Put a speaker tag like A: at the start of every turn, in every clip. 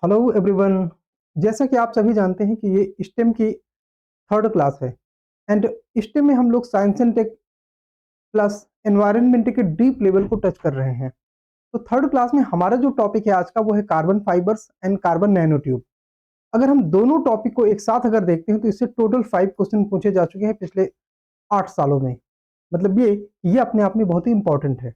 A: Hello everyone. जैसा कि आप सभी जानते हैं कि ये स्टेम की थर्ड क्लास है एंड स्टेम में हम लोग science and tech plus environment के डीप लेवल को टच कर रहे हैं। तो थर्ड क्लास में हमारा जो टॉपिक है आज का वो है carbon fibres and carbon nano tube. अगर हम दोनों टॉपिक को एक साथ अगर देखते हैं तो इससे टोटल 5 क्वेश्चन पूछे जा चुके हैं पिछले 8 सालों में। मतलब ये अपने आप में बहुत ही इंपॉर्टेंट है।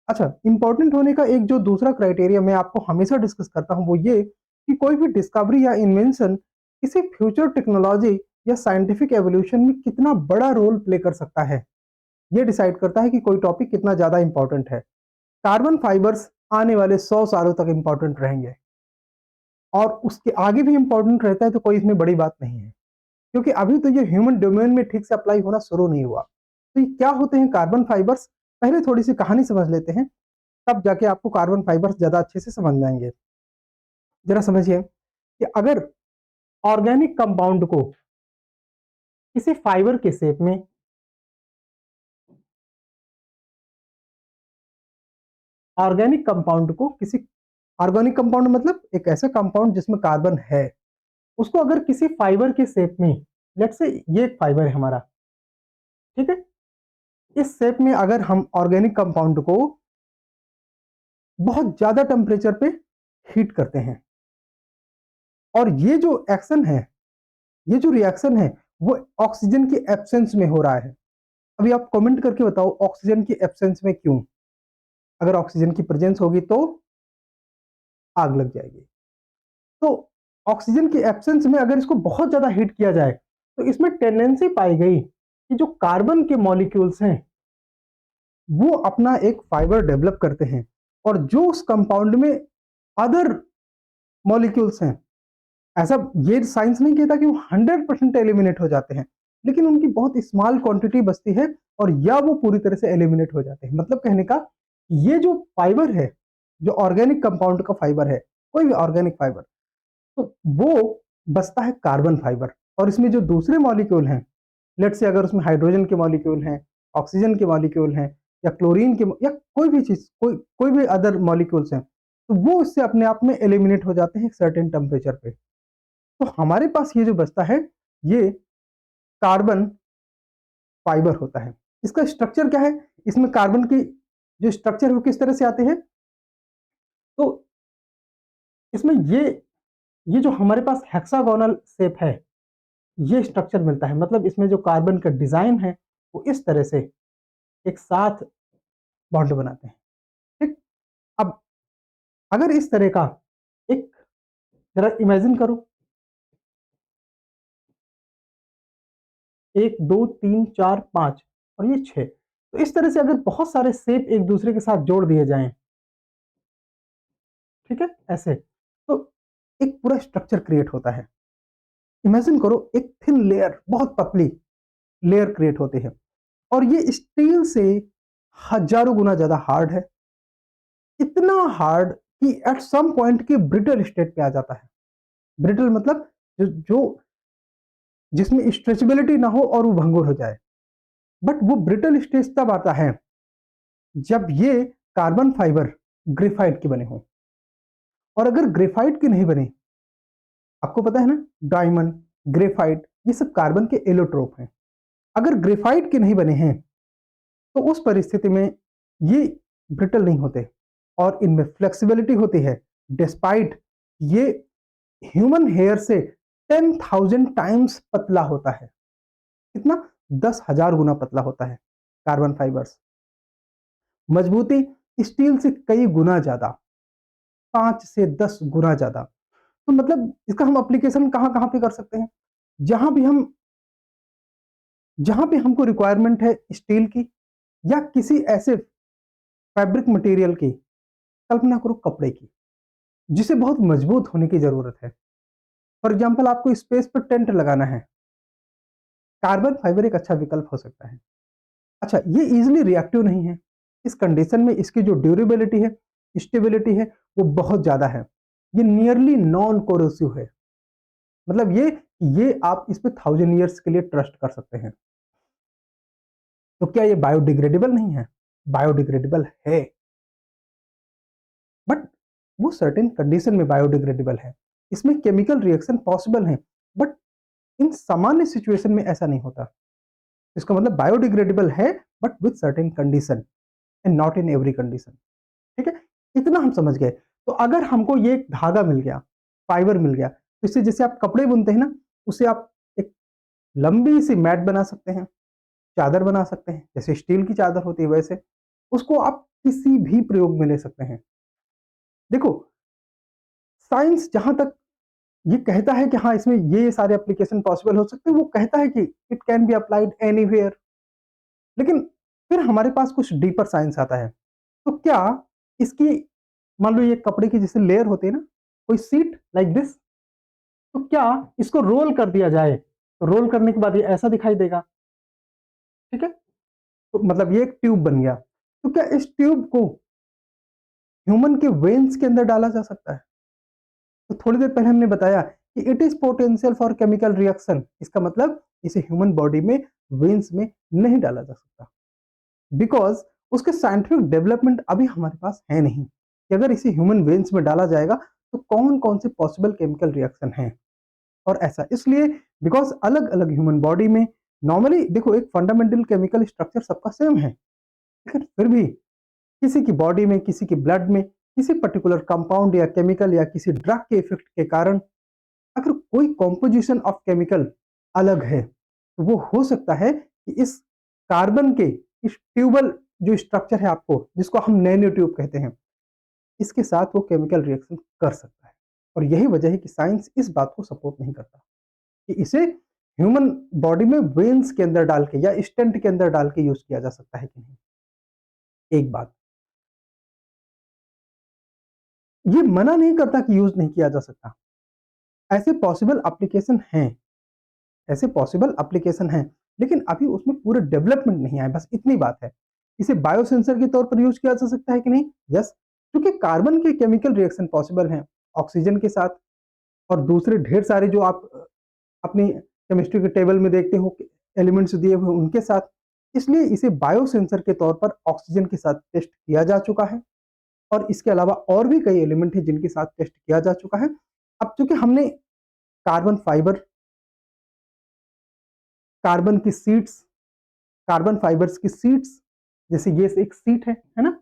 A: अच्छा, इंपॉर्टेंट होने का एक जो दूसरा क्राइटेरिया मैं आपको हमेशा डिस्कस करता हूं वो ये कि कोई भी डिस्कवरी या इन्वेंशन किसी फ्यूचर टेक्नोलॉजी या साइंटिफिक एवोल्यूशन में कितना बड़ा रोल प्ले कर सकता है, ये डिसाइड करता है कि कोई टॉपिक कितना ज्यादा इंपॉर्टेंट है। कार्बन फाइबर्स आने वाले 100 सालों तक इंपॉर्टेंट रहेंगे और उसके आगे भी इंपॉर्टेंट रहता है, तो कोई इसमें बड़ी बात नहीं है, क्योंकि अभी तो ये ह्यूमन डोमेन में ठीक से अप्लाई होना शुरू नहीं हुआ। तो ये क्या होते हैं कार्बन फाइबर्स, पहले थोड़ी सी कहानी समझ लेते हैं, तब जाके आपको कार्बन फाइबर्स ज्यादा अच्छे से समझ में आएंगे। जरा समझिए कि अगर ऑर्गेनिक कंपाउंड को किसी फाइबर के शेप में, ऑर्गेनिक कंपाउंड को किसी ऑर्गेनिक कंपाउंड मतलब एक ऐसा कंपाउंड जिसमें कार्बन है, उसको अगर किसी फाइबर के शेप में, लेट्स से ये एक फाइबर है हमारा, ठीक है, इस शेप में अगर हम ऑर्गेनिक कंपाउंड को बहुत ज्यादा टेम्परेचर पे हीट करते हैं और ये जो एक्शन है, ये जो रिएक्शन है वो ऑक्सीजन की एब्सेंस में हो रहा है। अभी आप कमेंट करके बताओ ऑक्सीजन की एब्सेंस में क्यों? अगर ऑक्सीजन की प्रेजेंस होगी तो आग लग जाएगी। तो ऑक्सीजन की एब्सेंस में अगर इसको बहुत ज्यादा हीट किया जाए तो इसमें टेंडेंसी पाई गई कि जो कार्बन के मॉलिक्यूल्स हैं वो अपना एक फाइबर डेवलप करते हैं और जो उस कंपाउंड में अदर मॉलिक्यूल्स हैं, ऐसा ये साइंस नहीं कहता कि वो 100% एलिमिनेट हो जाते हैं, लेकिन उनकी बहुत स्मॉल क्वांटिटी बचती है और या वो पूरी तरह से एलिमिनेट हो जाते हैं। मतलब कहने का ये जो फाइबर है, जो ऑर्गेनिक कंपाउंड का फाइबर है, कोई भी ऑर्गेनिक फाइबर, तो वो बचता है कार्बन फाइबर। और इसमें जो दूसरे मॉलिक्यूल हैं, लेट से अगर उसमें हाइड्रोजन के मॉलिक्यूल हैं, ऑक्सीजन के मॉलिक्यूल हैं, या क्लोरीन के या कोई भी चीज, कोई भी अदर मॉलिक्यूल्स हैं, तो वो इससे अपने आप में एलिमिनेट हो जाते हैं एक सर्टेन टेम्परेचर पे। तो हमारे पास ये जो बचता है ये कार्बन फाइबर होता है। इसका स्ट्रक्चर क्या है? इसमें कार्बन की जो स्ट्रक्चर है वो किस तरह से आते हैं? तो इसमें ये जो हमारे पास हेक्सागोनल शेप है, ये स्ट्रक्चर मिलता है। मतलब इसमें जो कार्बन का डिजाइन है वो इस तरह से एक साथ बॉन्ड बनाते हैं। ठीक, अब अगर इस तरह का एक, जरा इमेजिन करो, 1 2 3 4 5 और ये 6, तो इस तरह से अगर बहुत सारे शेप एक दूसरे के साथ जोड़ दिए जाएं, ठीक है, ऐसे, तो एक पूरा स्ट्रक्चर क्रिएट होता है। इमेजिन करो एक थिन लेयर, बहुत पतली लेयर क्रिएट होती है और ये स्टील से हजारों गुना ज्यादा हार्ड है। इतना हार्ड कि एट सम पॉइंट की ब्रिटल स्टेट पे आ जाता है। ब्रिटल मतलब जो जिसमें स्ट्रेचेबिलिटी ना हो और वो भंगुर हो जाए। बट वो ब्रिटल स्टेज तब आता है जब ये कार्बन फाइबर ग्रेफाइट के बने हों। और अगर ग्रेफाइट के नहीं बने, आपको पता है ना, डायमंड, ग्रेफाइट, ये सब कार्बन के एलोट्रोप हैं। अगर ग्रेफाइट के नहीं बने हैं तो उस परिस्थिति में ये ब्रिटल नहीं होते और इनमें फ्लेक्सिबिलिटी होती है, डिस्पाइट ये ह्यूमन हेयर से 10,000 टाइम्स पतला होता है। कितना? 10,000 गुना पतला होता है कार्बन फाइबर्स। मजबूती स्टील से कई गुना ज्यादा, 5 से 10 गुना ज्यादा। तो मतलब इसका हम एप्लीकेशन कहां कहां पे कर सकते हैं? जहां भी हम, जहां पे हमको रिक्वायरमेंट है स्टील की या किसी ऐसे फैब्रिक मटेरियल की, कल्पना करो कपड़े की, जिसे बहुत मजबूत होने की जरूरत है। फॉर एग्जाम्पल आपको स्पेस पर टेंट लगाना है, कार्बन फाइबर एक अच्छा विकल्प हो सकता है। अच्छा, ये इजिली रिएक्टिव नहीं है। इस कंडीशन में इसकी जो ड्यूरेबिलिटी है, स्टेबिलिटी है, वो बहुत ज्यादा है। ये नियरली नॉन कोरोसिव है। मतलब ये आप इस पे 1,000 ईयर्स के लिए ट्रस्ट कर सकते हैं। तो क्या ये बायोडिग्रेडेबल नहीं है? बायोडिग्रेडेबल है, बट वो सर्टेन कंडीशन में बायोडिग्रेडेबल है। इसमें केमिकल रिएक्शन पॉसिबल है, बट इन सामान्य सिचुएशन में ऐसा नहीं होता। इसका मतलब बायोडिग्रेडेबल है but with certain condition and not in every condition. ठीक है, इतना हम समझ गए। तो अगर हमको ये एक धागा मिल गया, फाइबर मिल गया, तो इससे जैसे आप कपड़े बुनते हैं ना, उससे आप एक लंबी सी मैट बना सकते हैं, चादर बना सकते हैं, जैसे स्टील की चादर होती है वैसे। उसको आप किसी भी प्रयोग में ले सकते हैं। देखो, साइंस जहां तक ये कहता है कि हाँ, इसमें ये सारे एप्लीकेशन पॉसिबल हो सकते हैं, वो कहता है कि it can be applied anywhere. लेकिन फिर हमारे पास कुछ डीपर साइंस आता है। तो क्या इसकी, मान लो ये कपड़े की जैसे लेयर होती है ना, कोई सीट लाइक दिस, तो क्या इसको रोल कर दिया जाए, तो रोल करने के बाद ये ऐसा दिखाई देगा। ठीक है, तो मतलब ये एक ट्यूब बन गया। तो क्या इस ट्यूब को ह्यूमन के वेन्स के अंदर डाला जा सकता है? तो थोड़ी देर पहले हमने बताया कि it is potential for chemical reaction. इसका मतलब इसे ह्यूमन बॉडी में, वेन्स में नहीं डाला जा सकता, बिकॉज उसके साइंटिफिक डेवलपमेंट अभी हमारे पास है नहीं कि अगर इसे ह्यूमन वेन्स में डाला जाएगा तो कौन कौन से पॉसिबल केमिकल रिएक्शन हैं। और ऐसा इसलिए बिकॉज अलग अलग ह्यूमन बॉडी में नॉर्मली देखो एक फंडामेंटल केमिकल स्ट्रक्चर सबका सेम है, लेकिन फिर भी किसी की बॉडी में, किसी की ब्लड में, किसी पर्टिकुलर कंपाउंड या केमिकल या किसी ड्रग के इफेक्ट के कारण अगर कोई कॉम्पोजिशन ऑफ केमिकल अलग है, तो वो हो सकता है कि इस कार्बन के, इस ट्यूबल जो स्ट्रक्चर है आपको, जिसको हम नैनो ट्यूब कहते हैं, इसके साथ वो केमिकल रिएक्शन कर सकता है। और यही वजह है कि साइंस इस बात को सपोर्ट नहीं करता कि इसे ह्यूमन बॉडी में वेन्स के अंदर डाल के या स्टेंट के अंदर डाल के यूज किया जा सकता है कि नहीं। एक बात, ये मना नहीं करता कि यूज नहीं किया जा सकता, ऐसे पॉसिबल एप्लीकेशन हैं, ऐसे पॉसिबल एप्लीकेशन हैं, लेकिन अभी उसमें पूरे डेवलपमेंट नहीं आए, बस इतनी बात है। इसे बायोसेंसर के तौर पर यूज किया जा सकता है कि नहीं? यस, क्योंकि कार्बन के केमिकल रिएक्शन पॉसिबल हैं ऑक्सीजन के साथ और दूसरे ढेर सारे जो आप अपनी केमिस्ट्री के टेबल में देखते हो एलिमेंट्स दिए हुए उनके साथ। इसलिए इसे बायोसेंसर के तौर पर ऑक्सीजन के साथ टेस्ट किया जा चुका है, और इसके अलावा और भी कई एलिमेंट हैं जिनके साथ टेस्ट किया जा चुका है। अब चूंकि हमने कार्बन फाइबर, कार्बन की सीड्स, कार्बन फाइबर्स की सीड्स, जैसे ये एक सीट है ना,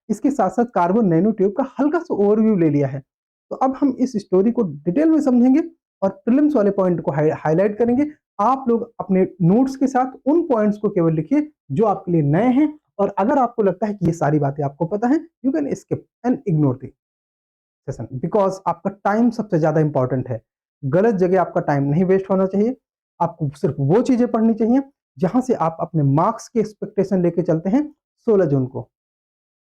A: इसके साथ साथ कार्बन नैनो ट्यूब का हल्का सा ओवरव्यू ले लिया है। तो अब हम इस स्टोरी को डिटेल में समझेंगे और प्रीलिम्स वाले पॉइंट को हाईलाइट करेंगे। आप लोग अपने नोट्स के साथ उन पॉइंट्स को केवल लिखिए जो आपके लिए नए हैं, और अगर आपको लगता है कि ये सारी बातें आपको पता है, you can skip and ignore the session, because आपका टाइम सबसे ज्यादा इंपॉर्टेंट है। गलत जगह आपका टाइम नहीं वेस्ट होना चाहिए। आपको सिर्फ वो चीजें पढ़नी चाहिए जहां से आप अपने मार्क्स के एक्सपेक्टेशन लेके चलते हैं 16 जून को।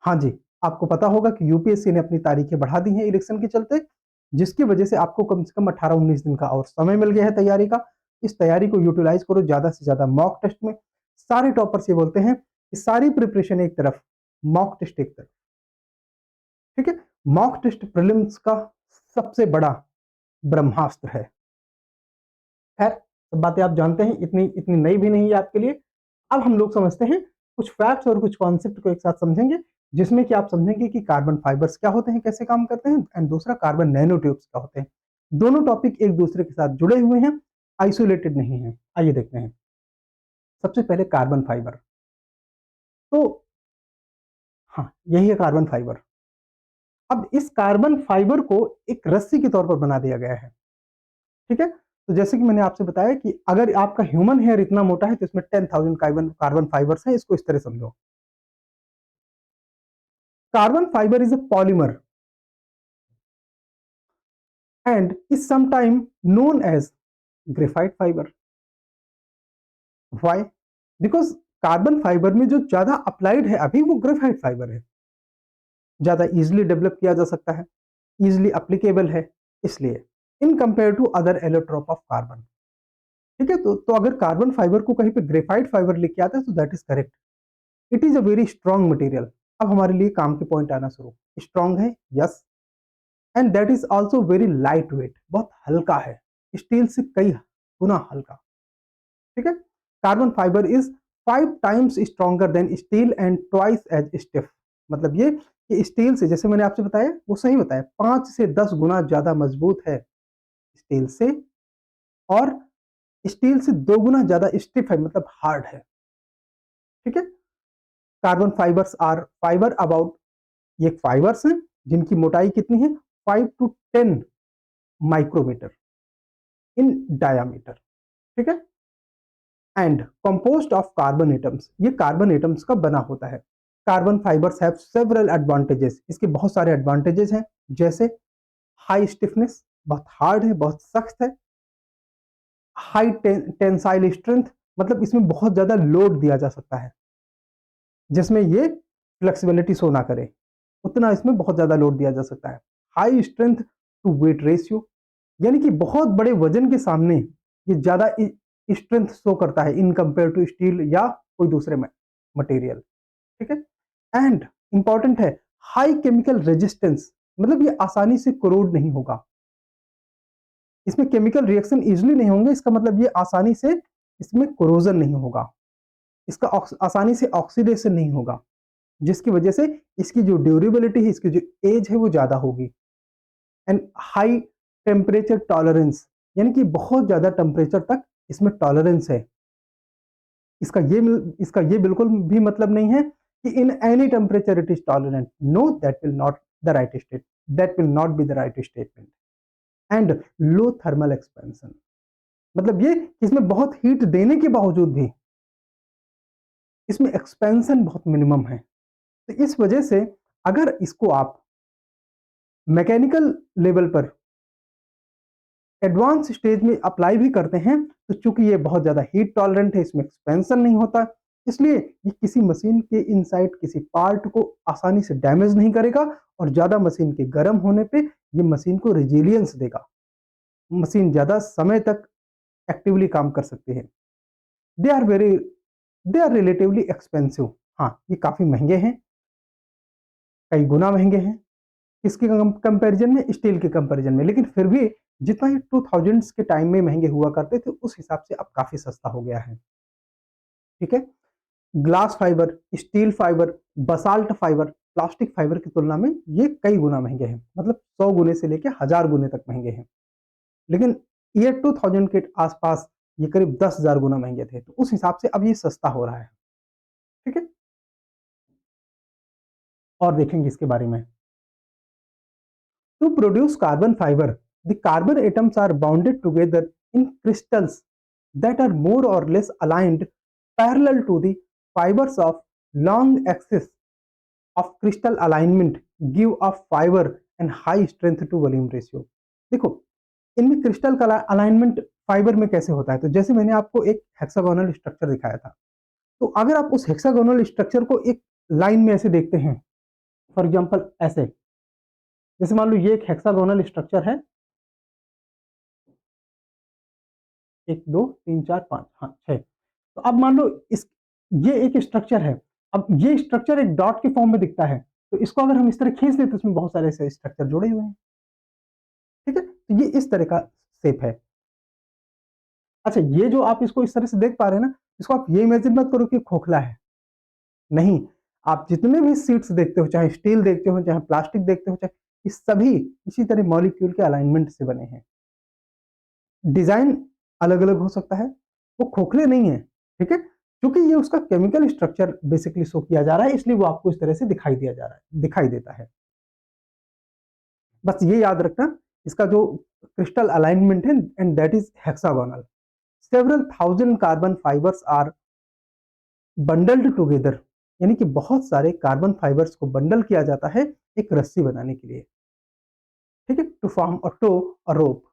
A: हाँ जी, आपको पता होगा कि यूपीएससी ने अपनी तारीखें बढ़ा दी हैं इलेक्शन के चलते, जिसकी वजह से आपको कम से कम 18-19 दिन का और समय मिल गया है तैयारी का। इस तैयारी को यूटिलाइज करो ज्यादा से ज्यादा मॉक टेस्ट में। सारे टॉपर्स ये बोलते हैं कि सारी प्रिपरेशन एक तरफ, मॉक टेस्ट एक तरफ। ठीक है, मॉक टेस्ट प्रीलिम्स का सबसे बड़ा ब्रह्मास्त्र है। खैर, सब बातें आप जानते हैं, इतनी इतनी नई भी नहीं है आपके लिए। अब हम लोग समझते हैं कुछ फैक्ट्स और कुछ कॉन्सेप्ट को एक साथ समझेंगे, जिसमें कि आप समझेंगे कि कार्बन फाइबर्स क्या होते हैं, कैसे काम करते हैं, एंड दूसरा कार्बन नैनो ट्यूब्स क्या होते हैं। दोनों टॉपिक एक दूसरे के साथ जुड़े हुए हैं, आइसोलेटेड नहीं है। आइए देखते हैं। सबसे पहले कार्बन फाइबर। तो हाँ, यही है कार्बन फाइबर। अब इस कार्बन फाइबर को एक रस्सी के तौर पर बना दिया गया है। ठीक है, तो जैसे कि मैंने आपसे बताया कि अगर आपका ह्यूमन हेयर इतना मोटा है तो इसमें 10,000 कार्बन कार्बन फाइबर्स हैं। इसको इस तरह समझो, carbon fibre is a polymer and is sometime known as graphite fibre. Why? Because carbon fibre में जो ज्यादा अप्लाइड है अभी वो ग्रेफाइट फाइबर है, ज्यादा इजिली डेवलप किया जा सकता है, इजिली अप्लीकेबल है, इसलिए in compare to other allotrope of carbon. ठीक है, तो अगर कार्बन फाइबर को कहीं पे ग्रेफाइट फाइबर लिख के आता है तो that is correct. It is a very strong material. अब हमारे लिए काम के पॉइंट आना शुरू। स्ट्रॉन्ग है, yes, and that is also very light weight, बहुत हल्का है, स्टील से कई गुना हल्का। ठीक है, carbon fibre is 5 times stronger than steel and twice as stiff. मतलब ये कि स्टील से, जैसे मैंने आपसे बताया वो सही बताया, 5 से 10 गुना ज्यादा मजबूत है। स्टील से, और स्टील से 2 गुना ज्यादा स्टिफ है, मतलब हार्ड है। ठीक है। Carbon fibres are fibre about, ये फाइबर्स हैं जिनकी मोटाई कितनी है, 5 to 10 माइक्रोमीटर इन डायामीटर। ठीक है। And compost of carbon atoms, ये कार्बन एटम्स का बना होता है। Carbon fibres have several advantages, इसके बहुत सारे एडवांटेजेस हैं, जैसे हाई स्टिफनेस, बहुत हार्ड है, बहुत सख्त है। हाई टेंसाइल स्ट्रेंथ, मतलब इसमें बहुत ज्यादा लोड दिया जा सकता है, जिसमें ये फ्लेक्सिबिलिटी शो ना करे, उतना इसमें बहुत ज्यादा लोड दिया जा सकता है। High strength to weight ratio, यानी कि बहुत बड़े वजन के सामने ये ज्यादा स्ट्रेंथ शो करता है इन कंपेयर टू स्टील या कोई दूसरे मटेरियल। ठीक है। एंड इंपॉर्टेंट है, हाई केमिकल रेजिस्टेंस, मतलब ये आसानी से कोरोड नहीं होगा, इसमें केमिकल रिएक्शन इजिली नहीं होंगे, इसका मतलब ये आसानी से इसमें कोरोजन नहीं होगा, इसका आसानी से ऑक्सीडेशन नहीं होगा, जिसकी वजह से इसकी जो ड्यूरेबिलिटी है, इसकी जो एज है वो ज्यादा होगी। एंड हाई टेम्परेचर टॉलरेंस, यानी कि बहुत ज्यादा टेम्परेचर तक इसमें टॉलरेंस है। इसका ये बिल्कुल भी मतलब नहीं है कि in any temperature it is tolerant, no, that will not the right state, that will not be the right statement. And low thermal expansion, मतलब ये कि इसमें बहुत हीट देने के बावजूद भी इसमें एक्सपेंशन बहुत मिनिमम है। तो इस वजह से अगर इसको आप मैकेनिकल लेवल पर एडवांस स्टेज में अप्लाई भी करते हैं, तो चूंकि ये बहुत ज्यादा हीट टॉलरेंट है, इसमें एक्सपेंशन नहीं होता, इसलिए ये किसी मशीन के इनसाइड किसी पार्ट को आसानी से डैमेज नहीं करेगा, और ज्यादा मशीन के गर्म होने पे ये मशीन को रेजिलियंस देगा, मशीन ज्यादा समय तक एक्टिवली काम कर सकती है। They are very they are relatively expensive, हाँ ये काफी महंगे हैं, कई गुना महंगे हैं किसके कंपैरिजन में, स्टील के कंपैरिजन में, लेकिन फिर भी जितना ये 2000s के टाइम में महंगे हुआ करते थे, उस हिसाब से अब काफी सस्ता हो गया है। ठीक है। Glass fibre, steel fibre, basalt fibre, plastic fibre की तुलना में ये कई गुना महंगे हैं, मतलब 100 गुने से लेकर 1000 गुने तक महंगे हैं। लेकिन ईयर 2000 के आसपास ये करीब 10,000 गुना महंगे थे, तो उस हिसाब से अब ये सस्ता हो रहा है। ठीक है। और देखेंगे इसके बारे में। To produce carbon fiber, the carbon atoms are bounded together in crystals that are more or less aligned parallel to the fibers of long axis of crystal alignment give a fiber and high strength to volume ratio। देखो इनमें crystal का alignment fibre में कैसे होता है, तो जैसे मैंने आपको एक हेक्सागोनल स्ट्रक्चर दिखाया था, तो अगर आप उस हेक्सागोनल स्ट्रक्चर को एक लाइन में ऐसे देखते हैं, फॉर एग्जांपल ऐसे, जैसे मान लो ये एक हेक्सागोनल स्ट्रक्चर है, 1 2 3 4 5, हाँ 6। तो अब मान लो इस ये एक स्ट्रक्चर है, अब ये स्ट्रक्चर एक डॉट के फॉर्म में दिखता है, तो इसको अगर हम इस तरह खींच दें तो इसमें बहुत सारे ऐसे स्ट्रक्चर जुड़े हुए हैं। ठीक है। तो ये इस तरह का शेप है। अच्छा, ये जो आप इसको इस तरह से देख पा रहे हैं ना, इसको आप ये इमेजिन मत करो कि खोखला है, नहीं। आप जितने भी सीट्स देखते हो, चाहे स्टील देखते हो, चाहे प्लास्टिक देखते हो, चाहे ये सभी इसी तरह मॉलिक्यूल के अलाइनमेंट से बने हैं। डिजाइन अलग अलग हो सकता है, वो खोखले नहीं है। ठीक है। क्योंकि ये उसका केमिकल स्ट्रक्चर बेसिकली शो किया जा रहा है, इसलिए वो आपको इस तरह से दिखाई देता है। बस ये याद रखना, इसका जो क्रिस्टल अलाइनमेंट है, and that is hexagonal. Several thousand carbon fibres are bundled together, यानी कि बहुत सारे कार्बन फाइबर्स को बंडल किया जाता है एक रस्सी बनाने के लिए। ठीक है। To form a tow, a rope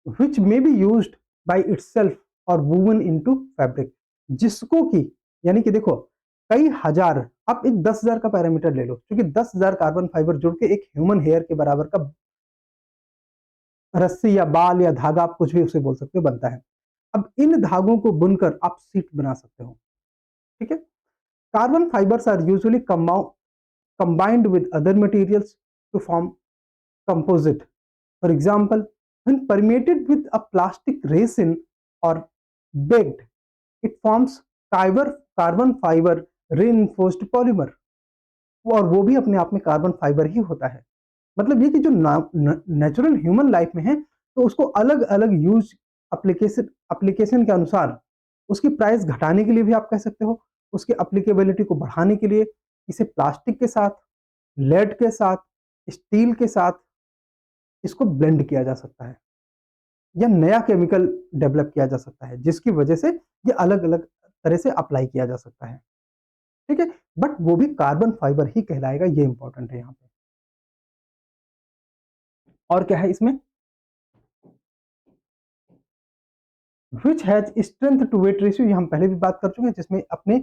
A: which may be used by itself or woven into fabric, जिसको कि, यानी कि देखो कई हजार, आप एक 10,000 का पैरामीटर ले लो, क्योंकि 10,000 कार्बन फाइबर जुड़ के एक ह्यूमन हेयर के बराबर का रस्सी या बाल या धागा, आप कुछ भी उसे बोल सकते हो, बनता है। अब इन धागों को बुनकर आप सीट बना सकते हो। ठीक है। Carbon fibres are usually combined with other materials to form composite. For example, when permeated with a plastic resin or baked, it forms carbon fiber reinforced polymer, और वो भी अपने आप में कार्बन फाइबर ही होता है। मतलब ये कि जो नेचुरल ह्यूमन लाइफ में है, तो उसको अलग अलग यूज एप्लीकेशन एप्लीकेशन के अनुसार उसकी प्राइस घटाने के लिए भी आप कह सकते हो, उसकी एप्लीकेबिलिटी को बढ़ाने के लिए इसे प्लास्टिक के साथ, लेड के साथ, स्टील के साथ इसको ब्लेंड किया जा सकता है या नया केमिकल डेवलप किया जा सकता है जिसकी वजह से ये अलग अलग तरह से अप्लाई किया जा सकता है। ठीक है, बट वो भी कार्बन फाइबर ही कहलाएगा, ये इंपॉर्टेंट है यहाँ पे। और क्या है इसमें, which has strength to weight ratio, ये हम पहले भी बात कर चुके हैं, जिसमें अपने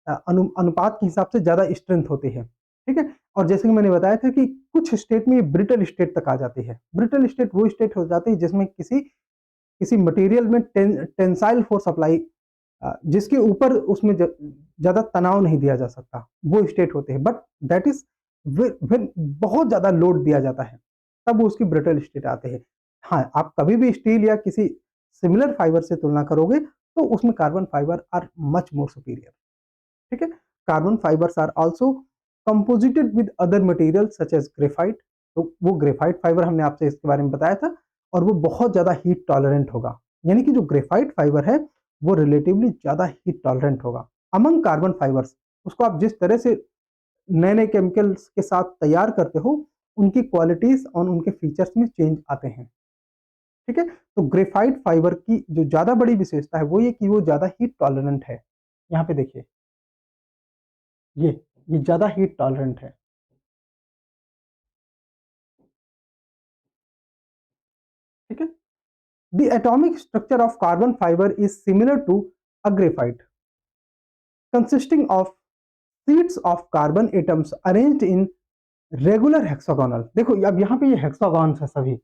A: अनुपात के हिसाब से ज्यादा स्ट्रेंथ होती है। ठीक है, और जैसे कि मैंने बताया था कि कुछ स्टेट में ये ब्रिटल स्टेट तक आ जाती है। ब्रिटल स्टेट वो स्टेट हो जाती है जिसमें किसी किसी मटेरियल में टेंसाइल फोर्स अप्लाई, जिसके ऊपर उसमें ज्यादा तनाव नहीं दिया जा सकता, वो स्टेट होते हैं। बट दैट इज बहुत ज्यादा लोड दिया जाता है तब वो उसकी ब्रिटल स्टेट आते हैं। हाँ, आप कभी भी स्टील या किसी सिमिलर फाइबर से तुलना करोगे तो उसमें carbon fibre are much more superior. ठीक है, carbon fibres are also composited with other material such as graphite. तो वो ग्रेफाइट फाइबर हमने आपसे इसके बारे में बताया था, और वो बहुत ज्यादा हीट टॉलरेंट होगा। यानी कि जो ग्रेफाइट फाइबर है वो रिलेटिवली ज्यादा हीट टॉलरेंट होगा अमंग कार्बन फाइबर्स। उसको आप जिस तरह से नए नए केमिकल्स के साथ तैयार करते हो, उनकी क्वालिटीज और उनके फीचर्स में चेंज आते हैं। ठीक है, तो ग्रेफाइट फाइबर की जो ज्यादा बड़ी विशेषता है वो ये कि वो ज्यादा हीट टॉलरेंट है। यहाँ पे देखिए, ये ज्यादा हीट टॉलरेंट है। ठीक है, the atomic structure of carbon fibre is similar to a graphite, consisting of sheets of carbon atoms arranged in regular hexagonal. देखो अब यहाँ पे ये हेक्सागोन है सभी,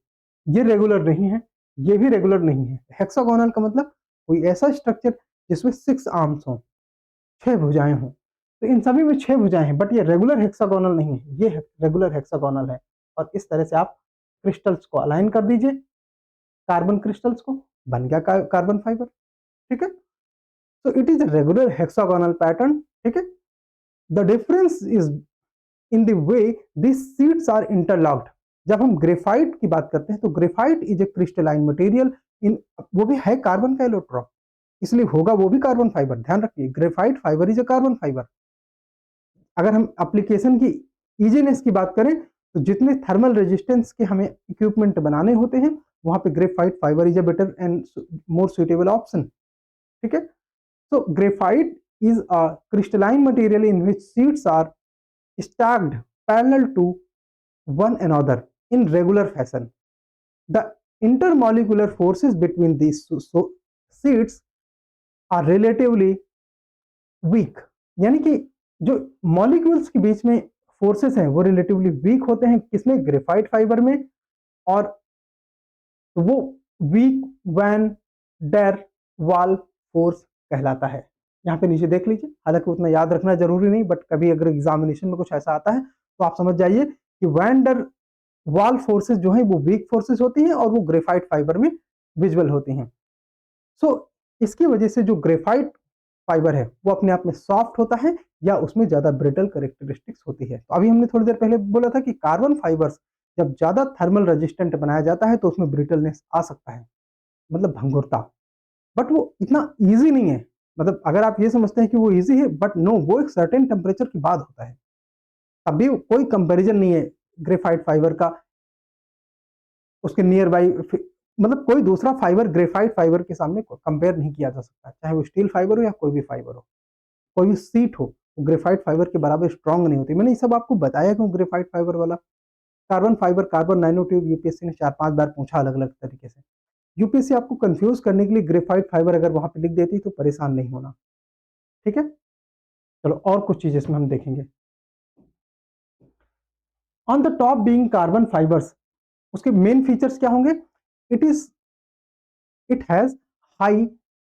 A: ये रेगुलर नहीं है, ये भी रेगुलर नहीं है। हेक्सागोनल का मतलब कोई ऐसा स्ट्रक्चर जिसमें 6 आर्म्स हो, 6 भुजाएं हों। तो इन सभी में 6 भुजाएं हैं, बट ये रेगुलर हेक्सागोनल नहीं है, ये रेगुलर हेक्सागोनल है। और इस तरह से आप क्रिस्टल्स को अलाइन कर दीजिए, कार्बन क्रिस्टल्स को, बन गया कार्बन फाइबर। ठीक है, तो it is a regular hexagonal pattern. ठीक है, the difference is in the way this sheets are interlocked. जब हम ग्रेफाइट की बात करते हैं तो graphite is a crystalline material in, वो भी है कार्बन का एलोट्रॉप, इसलिए होगा वो भी कार्बन फाइबर। ध्यान रखिए, graphite fibre is a carbon fibre. अगर हम एप्लीकेशन की इजीनेस की बात करें तो जितने थर्मल रेजिस्टेंस के हमें इक्विपमेंट बनाने होते हैं वहां पे graphite fibre is a better and more suitable option. ठीक है, so graphite is a crystalline material in which sheets are stacked parallel to one another in regular fashion. The intermolecular forces between these sheets are relatively weak. यानी कि जो molecules के बीच में forces हैं वो relatively week होते हैं, किसमें, ग्रेफाइट फाइबर में। और वो weak van der Waals force कहलाता है। यहाँ पे नीचे देख लीजिए, हालांकि उतना याद रखना जरूरी नहीं, बट कभी अगर एग्जामिनेशन में कुछ ऐसा आता है तो आप समझ जाइए कि वैन डर वाल फोर्सेस जो है वो वीक फोर्सेस होती हैं और वो ग्रेफाइट फाइबर में विजुअल होती हैं। सो इसकी वजह से जो ग्रेफाइट फाइबर है वो अपने आप में सॉफ्ट होता है या उसमें ज्यादा ब्रिटल करेक्टरिस्टिक्स होती है। तो अभी हमने थोड़ी देर पहले बोला था कि कार्बन फाइबर्स जब ज्यादा थर्मल रेजिस्टेंट बनाया जाता है तो उसमें ब्रिटलनेस आ सकता है, मतलब भंगुरता। बट वो इतना ईजी नहीं है। मतलब अगर आप ये समझते हैं कि वो ईजी है, बट नो, वो एक सर्टेन टेम्परेचर के बाद होता है। अभी कोई कंपैरिजन नहीं है ग्रेफाइट फाइबर का उसके नियर बाई, मतलब कोई दूसरा फाइबर ग्रेफाइट फाइबर के सामने कंपेयर नहीं किया जा सकता, चाहे वो स्टील फाइबर हो या कोई भी फाइबर हो, कोई भी सीट हो, ग्रेफाइट फाइबर के बराबर स्ट्रांग नहीं होती। मैंने ये सब आपको बताया क्यों, ग्रेफाइट फाइबर वाला। Carbon fibre, carbon nano tube UPSC ने 4-5 बार पूछा अलग अलग तरीके से। यूपीएससी आपको कंफ्यूज करने के लिए ग्रेफाइट फाइबर अगर वहां पे लिख देती तो परेशान नहीं होना। ठीक है, चलो और कुछ चीजें इसमें हम देखेंगे। On the top being carbon fibres, उसके मेन फीचर्स क्या होंगे, it is it has high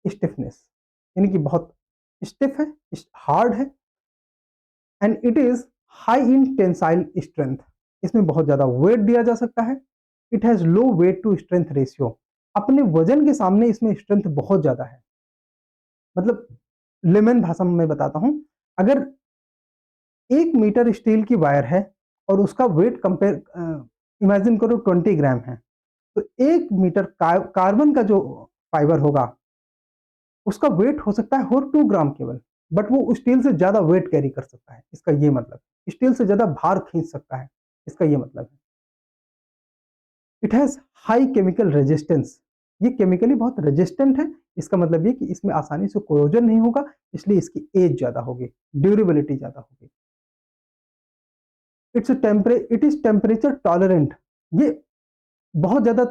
A: stiffness, यानी कि बहुत स्टिफ है, हार्ड है। And it is high in tensile strength, इसमें बहुत ज्यादा वेट दिया जा सकता है। It has low weight to strength ratio, अपने वजन के सामने इसमें स्ट्रेंथ बहुत ज्यादा है। मतलब लेमन भाषा में मैं बताता हूं, अगर 1 मीटर स्टील की वायर है और उसका वेट कंपेयर इमेजिन करो 20 ग्राम है, तो 1 मीटर कार्बन का जो फाइबर होगा, उसका वेट हो सकता है हो 2 ग्राम केवल, बट वो स्टील से ज़्यादा वेट कैरी कर सकता है, इसका ये मतलब। स्टील से ज़्यादा भार खींच सकता है, इसका ये मतलब है। It has high chemical resistance, ये केमिकली बहुत रेजिस्टेंट है, इसका मतलब ये कि इसमें आसानी से कोरोजन नहीं होगा, इसलिए इसकी एज ज़्यादा होगी, ड्यूरेबिलिटी ज़्यादा होगी। इट इज़ टेम्परेचर टॉलरेंट, ये बहुत ज़्यादा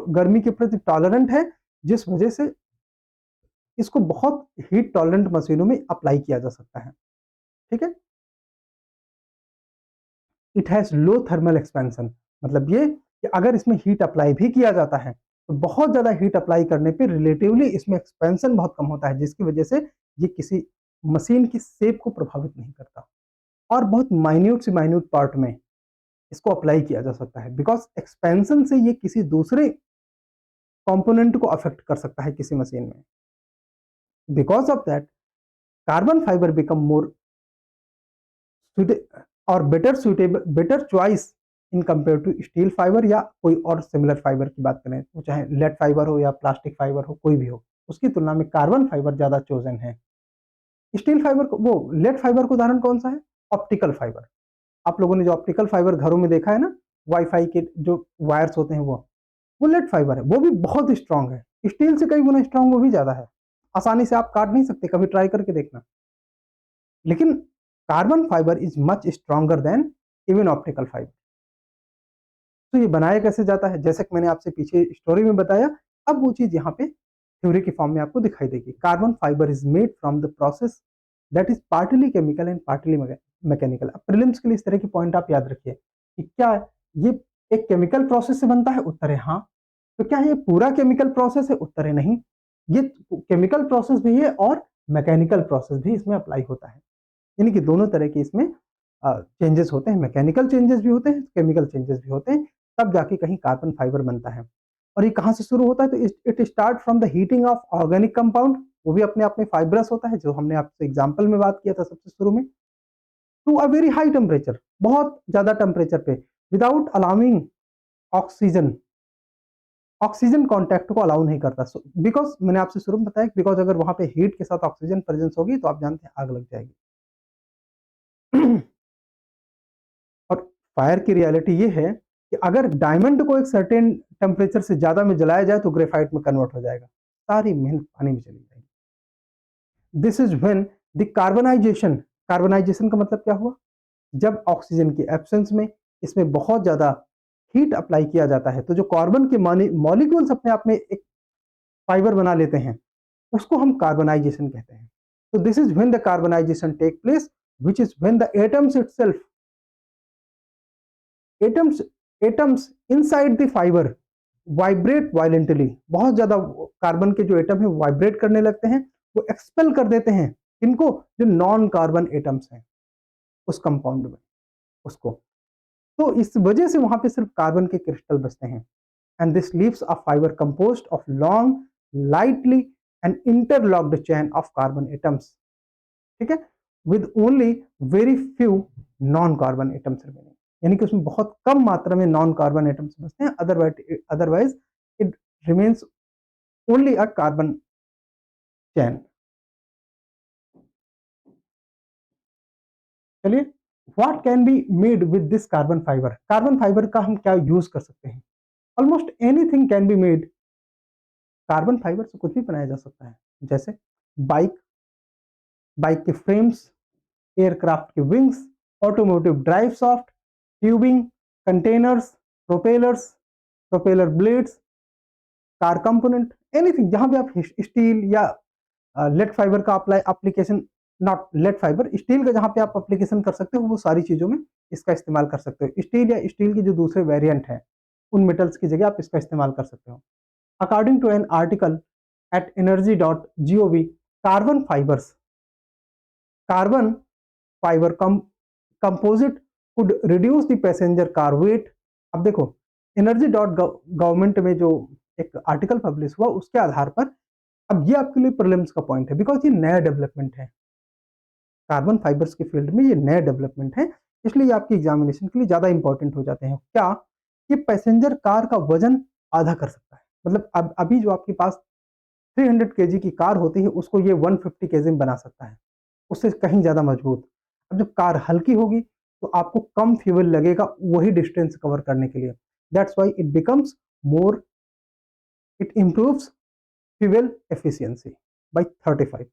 A: गर्मी के प्रति टॉलरेंट है, जिस वजह से इसको बहुत हीट टॉलरेंट मशीनों में अप्लाई किया जा सकता है, ठीक है? It has low thermal expansion, मतलब ये कि अगर इसमें हीट अप्लाई भी किया जाता है, तो बहुत ज़्यादा हीट अप्लाई करने पे रिलेटिवली इसमें एक्सपेंशन बहुत कम होता है, जिसकी वजह से ये किसी मशीन की शेप को प्रभावित नहीं करता और बहुत माइन्यूट से माइन्यूट पार्ट में इसको अप्लाई किया जा सकता है, बिकॉज़ एक्सपेंशन से ये किसी दूसरे कंपोनेंट को अफेक्ट कर सकता है किसी मशीन में। Because of that carbon fibre become more suited और better choice in compare to steel fibre या कोई और सिमिलर फाइबर की बात करें, वो चाहे लेड फाइबर हो या प्लास्टिक फाइबर हो, कोई भी हो, उसकी तुलना में कार्बन फाइबर ज़्यादा चोज़न है। स्टील फाइबर को वो लेड फाइबर का उदाहरण कौन-सा है? Optical fibre. आप लोगों ने जो ऑप्टिकल फाइबर घरों में देखा है ना, वाई-फाई के जो वायर्स होते हैं वो लेड फाइबर है, वो भी बहुत स्ट्रॉन्ग है। स्टील से कई गुना स्ट्रॉन्ग वो भी ज़्यादा है। आसानी से आप काट नहीं सकते, कभी ट्राई करके देखना। लेकिन carbon fibre is much stronger than even optical fibre. तो ये बनाया कैसे जाता है? जैसे कि मैंने आपसे पीछे स्टोरी में बताया, अब वो चीज़ यहाँ पे थ्योरी के फॉर्म में आपको दिखाई देगी। Carbon fibre is made from the process that is partly chemical and partly mechanical. अब प्रीलिम्स के लिए इस तरह के पॉइंट आप याद रखिए कि क्या ये एक केमिकल प्रोसेस से बनता है? उत्तर है हाँ। तो क्या ये पूरा केमिकल प्रोसेस है? उत्तर है नहीं। ये केमिकल प्रोसेस भी है और मैकेनिकल प्रोसेस भी इसमें अप्लाई होता है। यानी कि दोनों तरह के इसमें चेंजेस होते हैं, मैकेनिकल चेंजेस भी होते हैं, केमिकल चेंजेस भी होते हैं, तब जाके कहीं कार्बन फाइबर बनता है। और ये कहाँ से शुरू होता है? तो it start from the heating of organic compound, वो भी अपने आप में फाइब्रस होता है, जो हमने आपसे एग्जांपल में बात किया था सबसे शुरू में, to a very high temperature, बहुत ज़्यादा टेम्परेचर पे, without allowing oxygen, oxygen contact को अलाउ नहीं करता। बिकॉज़ मैंने आपसे शुरू में बताया, बिकॉज़ अगर वहाँ पे हीट के साथ ऑक्सीजन प्रेजेंस होगी, तो आप जानते हैं आग लग जाएगी। और फायर की रियलिटी ये है कि अगर डायमंड को एक सर्टेन टेम्परेचर से ज़्यादा में जलाया जाए तो ग्रेफाइट में कन्वर्ट हो जाएगा, सारी मेहनत पानी में चली जाएगी। This is when the carbonization, carbonization का मतलब क्या हुआ? जब ऑक्सीजन की एब्सेंस में इसमें बहुत ज़्यादा हीट अप्लाई किया जाता है, तो जो कार्बन के मॉलिक्यूल्स अपने आप में एक फाइबर बना लेते हैं, उसको हम कार्बनाइजेशन कहते हैं। तो this is when the carbonisation take place, which is when the atoms itself, atoms atoms inside the fibre vibrate violently, बहुत ज्यादा कार्बन के जो एटम है वाइब्रेट करने लगते हैं, वो एक्सपेल कर देते हैं इनको, जो नॉन कार्बन एटम्स हैं उस कंपाउंड में, उसको। तो इस वजह से वहां पे सिर्फ कार्बन के क्रिस्टल बचते हैं। And this leaves a fibre composed of long lightly and interlocked chain of carbon atoms, ठीक है, with only very few non carbon atoms remaining, यानी कि उसमें बहुत कम मात्रा में नॉन कार्बन एटम्स बचते हैं, otherwise it remains only a carbon chain. चलिए, what can be made with this carbon fibre, carbon fibre का हम क्या यूज कर सकते हैं? Almost anything can be made, carbon fibre से कुछ भी बनाया जा सकता है, जैसे बाइक, बाइक के फ्रेम्स, एयरक्राफ्ट के wings, automotive drive shaft, tubing, containers, propellers, propeller blades, car component, anything जहां भी आप स्टील या लेड फाइबर का apply application, not lead fibre, steel का जहां पे आप एप्लीकेशन कर सकते हो, वो सारी चीजों में इसका इस्तेमाल कर सकते हो। स्टील या स्टील के जो दूसरे वेरिएंट हैं, उन मेटल्स की जगह आप इसका इस्तेमाल कर सकते हो। According to an article at energy.gov, carbon fibres, carbon fibre composite could reduce the passenger car weight. अब देखो, एनर्जी डॉट गवर्नमेंट में जो एक आर्टिकल पब्लिश हुआ, उसके आधार पर अब ये आपके लिए प्रीलिम्स का पॉइंट है, बिकॉज ये नया डेवलपमेंट है, कार्बन फाइबर्स के फील्ड में ये नया डेवलपमेंट है, इसलिए ये आपकी एग्जामिनेशन के लिए ज्यादा इंपॉर्टेंट हो जाते हैं। क्या कि पैसेंजर कार का वजन आधा कर सकता है। मतलब अब अभी जो आपके पास 300 केजी की कार होती है उसको ये 150 केजी में बना सकता है, उससे कहीं ज़्यादा मजबूत। अब जब कार हल्की होगी तो आपको कम फ्यूल लगेगा वही डिस्टेंस कवर करने के लिए। That's why it becomes more, it improves fuel efficiency by 35%।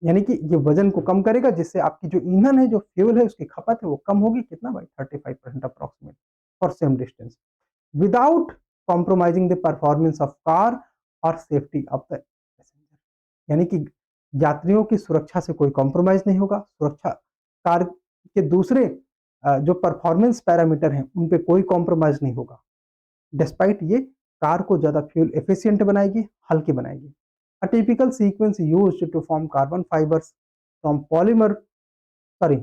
A: यानी कि ये वजन को कम करेगा जिससे आपकी जो ईंधन है, जो फ्यूल है, उसकी खपत है वो कम होगी। कितना? By 35% approximate for same distance without compromising the performance of car और सेफ्टी ऑफ द पैसेंजर। यानी कि यात्रियों की सुरक्षा से कोई कॉम्प्रोमाइज नहीं होगा, सुरक्षा कार के दूसरे जो परफॉर्मेंस पैरामीटर हैं उन पे कोई कॉम्प्रोमाइज नहीं होगा। डिस्पाइट ये कार को ज्यादा फ्यूल एफिशिएंट बनाएगी, हल्की बनाएगी। A typical sequence used to form carbon fibres from polymer, sorry,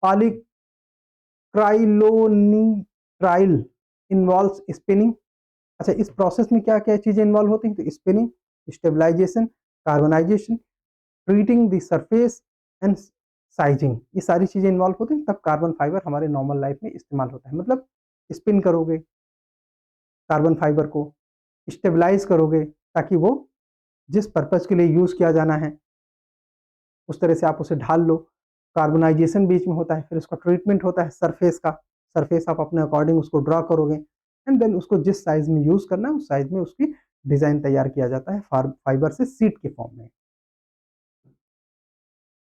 A: polyacrylonitrile involves spinning. अच्छा, इस प्रोसेस में क्या क्या चीजें इन्वॉल्व होती हैं? तो spinning, stabilisation, carbonisation, treating the surface and sizing, ये सारी चीजें इन्वॉल्व होती हैं। तब कार्बन फाइबर हमारे नॉर्मल लाइफ में इस्तेमाल होता है। मतलब स्पिन करोगे कार्बन फाइबर को, स्टेबलाइज करोगे ताकि वो जिस पर्पज के लिए यूज किया जाना है उस तरह से आप उसे ढाल लो। कार्बनाइजेशन बीच में होता है, फिर उसका ट्रीटमेंट होता है सरफेस का। सरफेस आप अपने अकॉर्डिंग उसको ड्रॉ करोगे एंड देन उसको जिस साइज में यूज करना है उस साइज में उसकी डिजाइन तैयार किया जाता है फाइबर से सीट के फॉर्म में।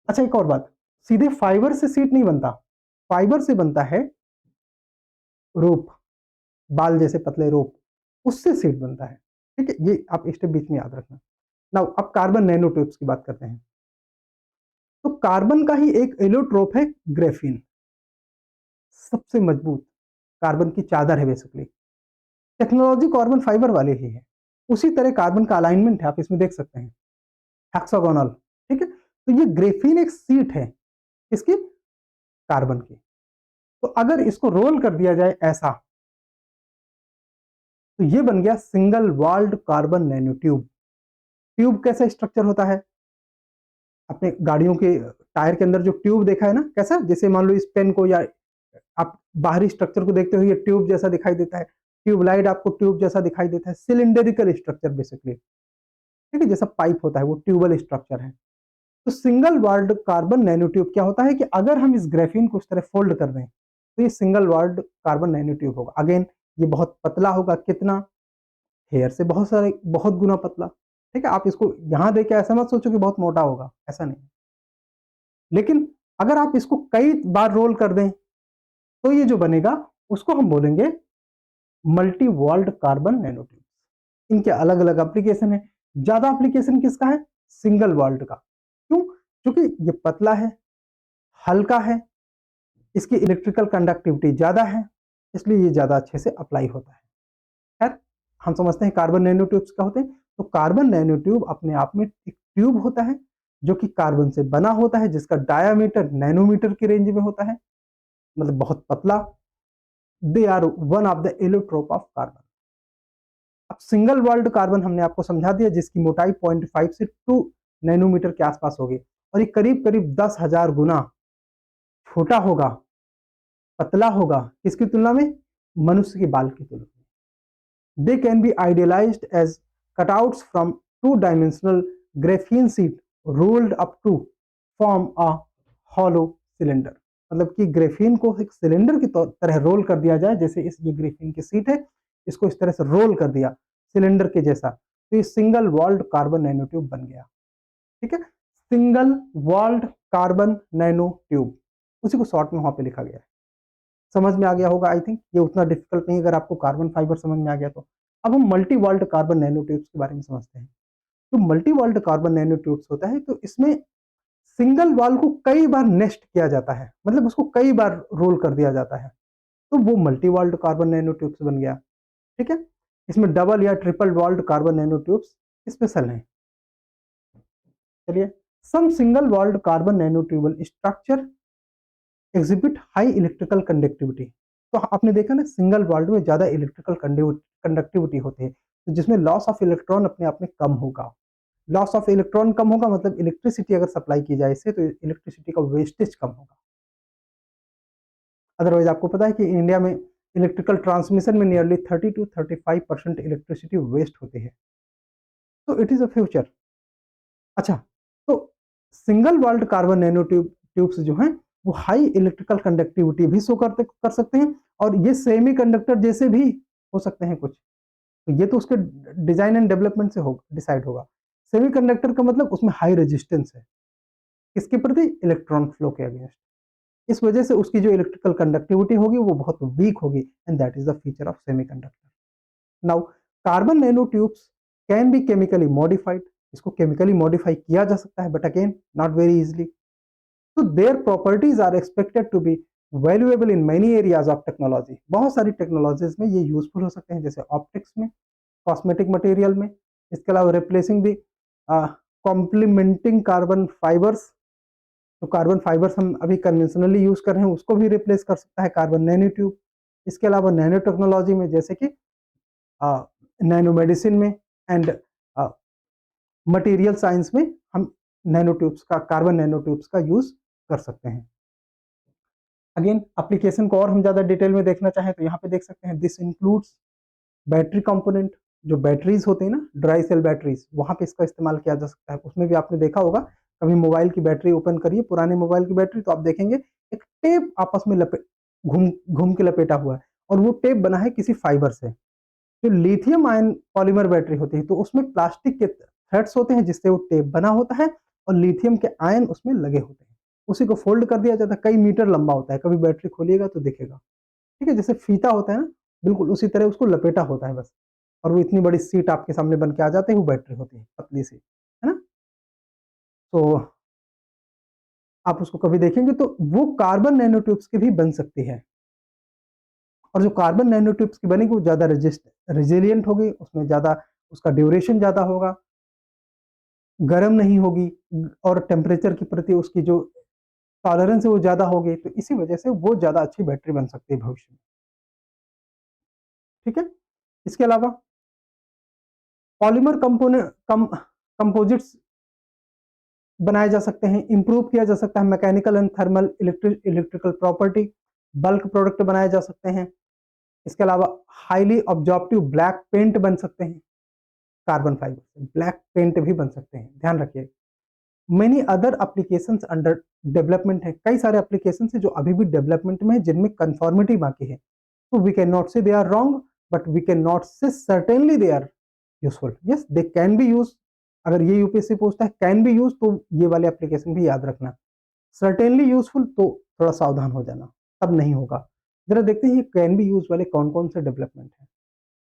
A: अच्छा, एक और बात, सीधे फाइबर से सीट नहीं बनता, फाइबर से बनता है रोप, बाल जैसे पतले रोप, उससे सीट बनता है। ठीक है, ये आप स्टेप बीच में याद रखना। नाउ अब कार्बन नैनो ट्यूब्स की बात करते हैं। तो कार्बन का ही एक एलोट्रोप है ग्रेफीन, सबसे मजबूत कार्बन की चादर है बेसिकली। टेक्नोलॉजी कार्बन फाइबर वाले ही है। उसी तरह कार्बन का अलाइनमेंट है, आप इसमें देख सकते हैं, हेक्सागोनल। ठीक है, तो ये ग्रेफीन एक सीट है इसकी, कार्बन की। तो अगर इसको रोल कर दिया जाए ऐसा तो ये बन गया single walled carbon nano tube. Tube कैसा स्ट्रक्चर होता है? अपने गाड़ियों के टायर के अंदर जो ट्यूब देखा है ना, कैसा, जैसे मान लो इस पेन को या आप बाहरी स्ट्रक्चर को देखते हो ये ट्यूब जैसा दिखाई देता है। ट्यूबलाइट आपको ट्यूब जैसा दिखाई देता है, सिलिंडरिकल स्ट्रक्चर बेसिकली। ठीक है, जैसा पाइप होता है वो ट्यूबल स्ट्रक्चर है। तो single walled carbon nano tube क्या होता है कि अगर हम इस ग्रेफीन को इस तरह फोल्ड कर दें तो ये single walled carbon nano tube होगा। अगेन ये बहुत पतला होगा, कितना? हेयर से बहुत सारे, बहुत गुना पतला। ठीक है, आप इसको यहां देके ऐसा मत सोचो कि बहुत मोटा होगा, ऐसा नहीं। लेकिन अगर आप इसको कई बार रोल कर दें तो ये जो बनेगा उसको हम बोलेंगे multi walled carbon nano tube. इनके अलग अलग एप्लीकेशन है। ज्यादा एप्लीकेशन किसका है? सिंगल वॉल्ड का। क्यों? क्योंकि ये पतला है, हल्का है, इसकी इलेक्ट्रिकल कंडक्टिविटी ज्यादा है, इसलिए ये ज्यादा अच्छे से अप्लाई होता है। खैर, हम समझते हैं कार्बन नैनो ट्यूब्स क्या होते हैं। तो कार्बन नैनो ट्यूब अपने आप में एक ट्यूब होता है जो कि कार्बन से बना होता है, जिसका डायामीटर नैनोमीटर की रेंज में होता है, मतलब बहुत पतला। They are one of the allotrope of carbon. अब सिंगल वर्ल्ड कार्बन हमने आपको समझा दिया, जिसकी मोटाई 0.5 से 2 नैनोमीटर के आसपास होगी और ये करीब करीब 10,000 गुना छोटा होगा, पतला होगा, किसकी तुलना में? मनुष्य के बाल की तुलना में। They can be idealised as cutouts from two-dimensional graphene sheet rolled up to form a hollow cylinder। मतलब कि ग्रेफीन को एक सिलेंडर की तरह रोल कर दिया जाए, जैसे इस ये ग्रेफीन की सीट है, इसको इस तरह से रोल कर दिया सिलेंडर के जैसा, तो ये single walled carbon nano tube बन गया। ठीक है, single walled carbon nano tube, उसी को शॉर्ट में वहां पे लिखा गया है। समझ में आ गया होगा आई थिंक, ये उतना डिफिकल्ट नहीं अगर आपको कार्बन फाइबर समझ में आ गया तो। अब हम multi walled carbon nano tubes के बारे में समझते हैं। तो multi walled carbon nano tubes होता है तो इसमें सिंगल वॉल को कई बार नेस्ट किया जाता है, मतलब उसको कई बार रोल कर दिया जाता है, तो वो multi walled carbon nano tubes बन गया। ठीक है, इसमें डबल या triple walled carbon nano tubes special हैं। चलिए, some single walled carbon nanotube structure exhibit high electrical conductivity. तो आपने देखा ना, सिंगल वॉल्ड में ज्यादा इलेक्ट्रिकल कंडक्टिविटी होती है, तो जिसमें लॉस ऑफ इलेक्ट्रॉन अपने आप में कम होगा। लॉस ऑफ इलेक्ट्रॉन कम होगा मतलब इलेक्ट्रिसिटी अगर सप्लाई की जाए इससे तो इलेक्ट्रिसिटी का वेस्टेज कम होगा। अदरवाइज आपको पता है कि इंडिया में इलेक्ट्रिकल ट्रांसमिशन में नियरली 30 to 35% इलेक्ट्रिसिटी वेस्ट होती है। तो इट इज अ फ्यूचर। अच्छा, तो single walled carbon nano tubes जो हैं वो हाई इलेक्ट्रिकल कंडक्टिविटी भी शो कर सकते हैं, और ये सेमी कंडक्टर जैसे भी हो सकते हैं कुछ। तो ये तो उसके डिजाइन एंड डेवलपमेंट से होगा, डिसाइड होगा। सेमी कंडक्टर का मतलब उसमें हाई रेजिस्टेंस है, किसके प्रति? इलेक्ट्रॉन फ्लो के अगेंस्ट। इस वजह से उसकी जो इलेक्ट्रिकल कंडक्टिविटी होगी वो बहुत वीक होगी, and that is the feature of semiconductor. Now carbon nano tubes can be chemically modified, इसको केमिकली मॉडिफाई किया जा सकता है, but again not very easily. तो their properties are expected to be valuable in many areas of technology, बहुत सारी technologies में ये यूजफुल हो सकते हैं, जैसे ऑप्टिक्स में, कॉस्मेटिक मटेरियल में। इसके अलावा replacing the complementing carbon fibres, तो कार्बन फाइबर्स हम अभी कन्वेंशनली यूज कर रहे हैं उसको भी रिप्लेस कर सकता है कार्बन नैनो ट्यूब। इसके अलावा नैनो टेक्नोलॉजी में, जैसे कि नैनो मेडिसिन में, एंड मटेरियल साइंस में हम नैनो ट्यूब्स का, कार्बन नैनो ट्यूब्स का यूज कर सकते हैं। अगेन एप्लीकेशन को और हम ज्यादा डिटेल में देखना चाहें तो यहाँ पे देख सकते हैं, दिस इंक्लूड्स बैटरी कंपोनेंट, जो बैटरीज होती है ना, ड्राई सेल बैटरीज, वहां पे इसका इस्तेमाल किया जा सकता है। उसमें भी आपने देखा होगा, कभी मोबाइल की बैटरी ओपन करिए, पुराने मोबाइल की बैटरी, तो आप देखेंगे एक टेप आपस में लपेट, घूम घूम के लपेटा हुआ है, और वो टेप बना है किसी फाइबर से। जो लिथियम आयन पॉलीमर बैटरी होती है तो उसमें प्लास्टिक के थ्रेड्स होते हैं जिससे वो टेप बना होता है, और लिथियम के आयन उसमें लगे होते हैं। उसी को फोल्ड कर दिया जाता है, कई मीटर लंबा होता है, कभी बैटरी खोलिएगा तो दिखेगा, ठीक है, जैसे फीता होता है ना, बिल्कुल उसी तरह उसको लपेटा होता है बस। और वो इतनी बड़ी सीट आपके सामने बन के आ जाते हैं, वो बैटरी होती है पतली सी, है ना। तो आप उसको कभी देखेंगे तो वो कार्बन नैनो ट्यूब्स की भी बन सकती है, और जो कार्बन नैनो ट्यूब्स की बनेगी वो ज्यादा रेजिलियंट होगी, उसमें ज्यादा, उसका ड्यूरेशन ज्यादा होगा, गर्म नहीं होगी, और टेम्परेचर के प्रति उसकी जो टॉलरेंस है वो ज्यादा होगी, तो इसी वजह से वो ज्यादा अच्छी बैटरी बन सकती है भविष्य में, ठीक है। इसके अलावा पॉलीमर कंपोनेंट कंपोजिट्स बनाए जा सकते हैं, इंप्रूव किया जा सकता है mechanical and thermal electrical property, bulk product बनाए जा सकते हैं। इसके अलावा हाईली ऑब्जॉर्प्टिव ब्लैक पेंट बन सकते हैं, कार्बन फाइबर से ब्लैक पेंट भी बन सकते हैं, ध्यान रखिए। Many other applications under development है, कई सारे एप्लीकेशंस है जो अभी भी डेवलपमेंट में है, जिनमें कंफॉर्मिटी बाकी है। तो we can not say they are wrong, but we can not say certainly they are useful. Yes, they can be use. अगर ये यूपीएससी पूछता है कैन बी यूज, तो ये वाले एप्लीकेशन भी याद रखना। सर्टेनली यूजफुल तो थोड़ा सावधान हो जाना, तब नहीं होगा। जरा देखते हैं ये कैन बी यूज वाले कौन कौन से डेवलपमेंट है,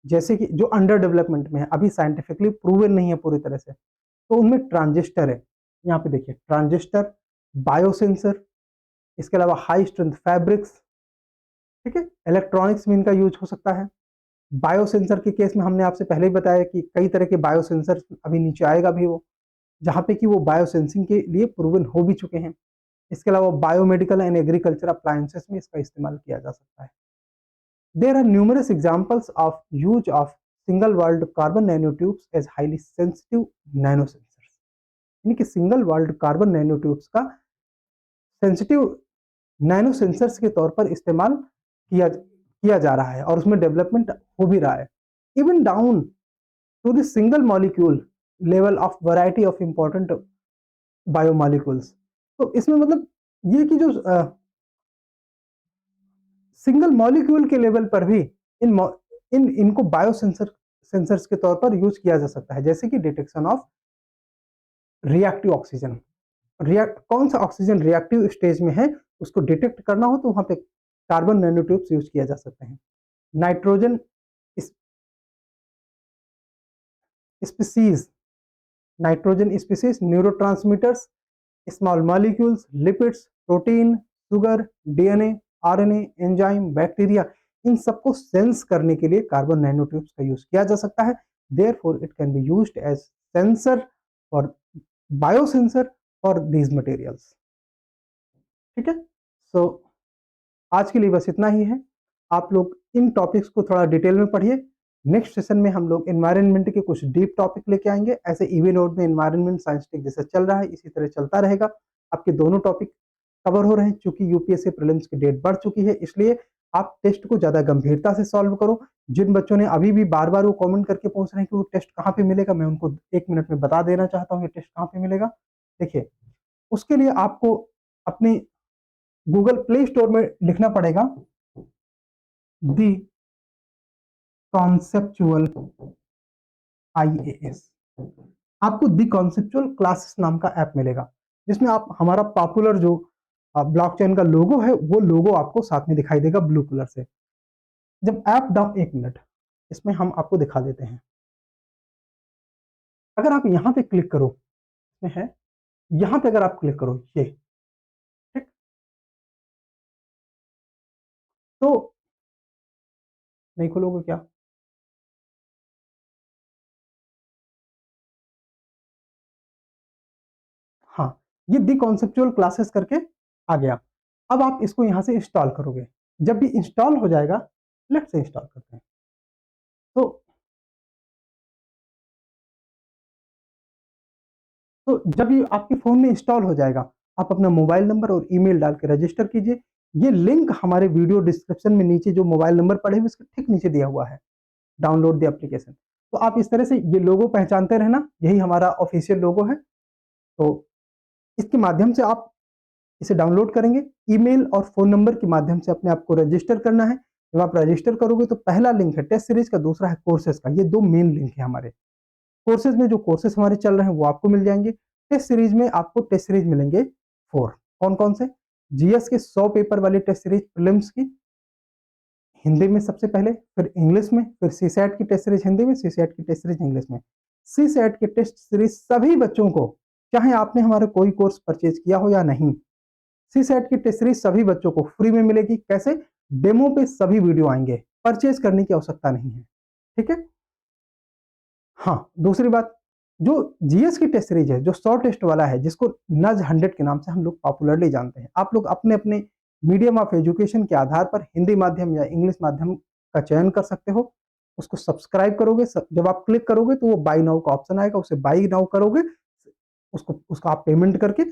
A: जैसे कि जो अंडर डेवलपमेंट में है, अभी साइंटिफिकली प्रूवन नहीं है पूरी तरह से, तो उनमें ट्रांजिस्टर है। यहाँ पे देखिए ट्रांजिस्टर, बायोसेंसर, इसके अलावा हाई स्ट्रेंथ फैब्रिक्स, ठीक है, इलेक्ट्रॉनिक्स में इनका यूज हो सकता है। बायोसेंसर के केस में हमने आपसे पहले ही बताया कि कई तरह के बायोसेंसर, अभी नीचे आएगा भी वो, जहां पे कि वो बायोसेंसिंग के लिए प्रूवन हो भी चुके हैं। इसके अलावा बायोमेडिकल एंड एग्रीकल्चर अप्लायंसेस में इसका इस्तेमाल किया जा सकता है। There are numerous examples of use of single walled carbon nano tubes as highly sensitive nano sensors, यानी कि single walled carbon nano tubes का सेंसिटिव नैनो सेंसर्स के तौर पर इस्तेमाल किया जा रहा है, और उसमें डेवलपमेंट हो भी रहा है, even down to the single molecule level of variety of important biomolecules. तो इसमें मतलब ये कि जो सिंगल मॉलिक्यूल के लेवल पर भी इनको बायो सेंसर्स के तौर पर यूज किया जा सकता है, जैसे कि detection of reactive oxygen. React कौन सा ऑक्सीजन रिएक्टिव स्टेज में है उसको डिटेक्ट करना हो तो वहां पे कार्बन नैनो ट्यूब्स यूज किया जा सकते हैं। Nitrogen species, nitrogen species, neurotransmitters, small molecules, lipids, protein, sugar, DNA, RNA, enzyme, bacteria, इन सबको सेंस करने के लिए कार्बन नैनो ट्यूब्स का यूज किया जा सकता है। Therefore it can be used as sensor और बायोसेंसर फॉर दीज मटेरियल्स, ठीक है। सो आज के लिए बस इतना ही है। आप लोग इन टॉपिक्स को थोड़ा डिटेल में पढ़िए। नेक्स्ट सेशन में हम लोग एनवायरनमेंट के कुछ डीप टॉपिक लेके आएंगे। ऐसे ईवी नोट में एनवायरनमेंट साइंस टेक जैसे चल रहा है इसी तरह चलता रहेगा। आपके दोनों टॉपिक कवर हो रहे हैं, चूंकि यूपीएससी प्रीलिम्स की डेट बढ़ चुकी है, इसलिए आप टेस्ट को ज़्यादा गंभीरता से सॉल्व करो। जिन बच्चों ने अभी भी बार-बार वो कमेंट करके पूछ रहे हैं कि वो टेस्ट कहाँ पे मिलेगा, मैं उनको 1 मिनट में बता देना चाहता हूँ ये टेस्ट कहाँ पे मिलेगा। देखिए, उसके लिए आपको अपनी गूगल प्ले स्टोर में लिखना पड़ेगा दी कॉन्सेप्चुअल IAS। आपको दी कॉन्सेप्चुअल क्लासेस नाम का ऐप मिलेगा, जिसमें आप हमारा पॉपुलर जो ब्लॉकचेन का लोगो है, वो लोगो आपको साथ में दिखाई देगा ब्लू कलर से। जब ऐप डाउन 1 मिनट, इसमें हम आपको दिखा देते हैं। अगर आप यहाँ पे क्लिक करो, इसमें है, यहाँ पे अगर आप क्लिक करो ये, ठीक? तो नहीं खोलोगे क्या? हाँ, ये दी कॉन्सेप्चुअल क्लासेस करके आ गया। अब आप इसको यहाँ से इंस्टॉल करोगे। जब भी इंस्टॉल हो जाएगा, लेट्स से इंस्टॉल करते हैं। तो जब ये आपके फ़ोन में इंस्टॉल हो जाएगा, आप अपना मोबाइल नंबर और ईमेल डाल के रजिस्टर कीजिए। ये लिंक हमारे वीडियो डिस्क्रिप्शन में नीचे जो मोबाइल नंबर पड़े हुए, उसके ठीक नीचे दिया हुआ है, डाउनलोड द एप्लीकेशन। तो आप इस तरह से ये लोगो पहचानते रहना, यही हमारा ऑफ़िशियल लोगो है। तो इसके माध्यम से आप इसे डाउनलोड करेंगे, ईमेल और फ़ोन नंबर के माध्यम से अपने आप को रजिस्टर करना है। जब आप रजिस्टर करोगे तो पहला लिंक है टेस्ट सीरीज़ का, दूसरा है कोर्सेज़ का। ये 2 मेन लिंक है हमारे। कोर्सेज़ में जो कोर्सेज़ हमारे चल रहे हैं वो आपको मिल जाएँगे। टेस्ट सीरीज़ में आपको टेस्ट सीरीज़ मिलेंगे 4। कौन-कौन से? जीएस के 100 पेपर वाली टेस्ट सीरीज़ प्रीलिम्स की, हिंदी में सबसे पहले, फिर इंग्लिश में, फिर सीसैट की टेस्ट सीरीज़ हिंदी में, सीसैट की टेस्ट सीरीज़ इंग्लिश में। सीसैट की टेस्ट सीरीज़ सभी बच्चों को, चाहे आपने हमारा कोई कोर्स परचेज़ किया हो या नहीं, सीसैट की टेस्ट सीरीज़ सभी बच्चों को फ्री में मिलेगी। कैसे? डेमो पे सभी वीडियो आएँगे, परचेज़ करने की आवश्यकता नहीं है। ठीक है? हाँ, दूसरी बात, जो जीएस की टेस्ट सीरीज़ है, जो 100 टेस्ट वाला है, जिसको नज 100 के नाम से हम लोग पॉपुलरली जानते हैं। आप लोग अपने-अपने मीडियम ऑफ एजुकेशन के आधार पर हिंदी माध्यम या इंग्लिश माध्यम का चयन कर सकते हो। उसको सब्सक्राइब करोगे, जब आप क्लिक करोगे तो वो बाय नाउ का ऑप्शन आएगा, उसे बाय नाउ करोगे, उसको उसका आप पेमेंट करके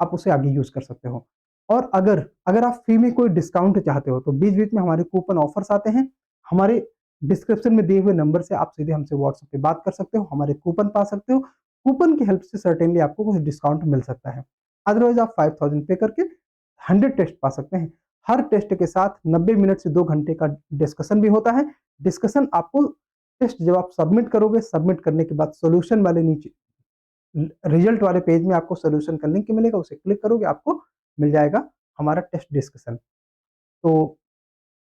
A: आप उसे आगे यूज़ कर सकते हो। और अगर अगर आप फ्री में कोई डिस्काउंट चाहते हो, तो बीच-बीच में हमारे कूपन ऑफर्स आते हैं। हमारे डिस्क्रिप्शन में दिए हुए नंबर से आप सीधे हमसे व्हाट्सएप पे बात कर सकते हो, हमारे कूपन पा सकते हो। कूपन की हेल्प से सर्टेनली आपको कुछ डिस्काउंट मिल सकता है। अदरवाइज़ आप 5000 पे करके 100 टेस्ट पा सकते हैं। हर टेस्ट के साथ 90 मिनट से 2 घंटे का डिस्कशन भी होता है। डिस्कशन आपको, टेस्ट जब आप सबमिट करोगे, सबमिट करने के बाद सॉल्यूशन वाले नीचे रिजल्ट वाले पेज में आपको सॉल्यूशन का लिंक मिलेगा, उसे क्लिक करोगे, आपको मिल जाएगा हमारा टेस्ट डिस्कशन। तो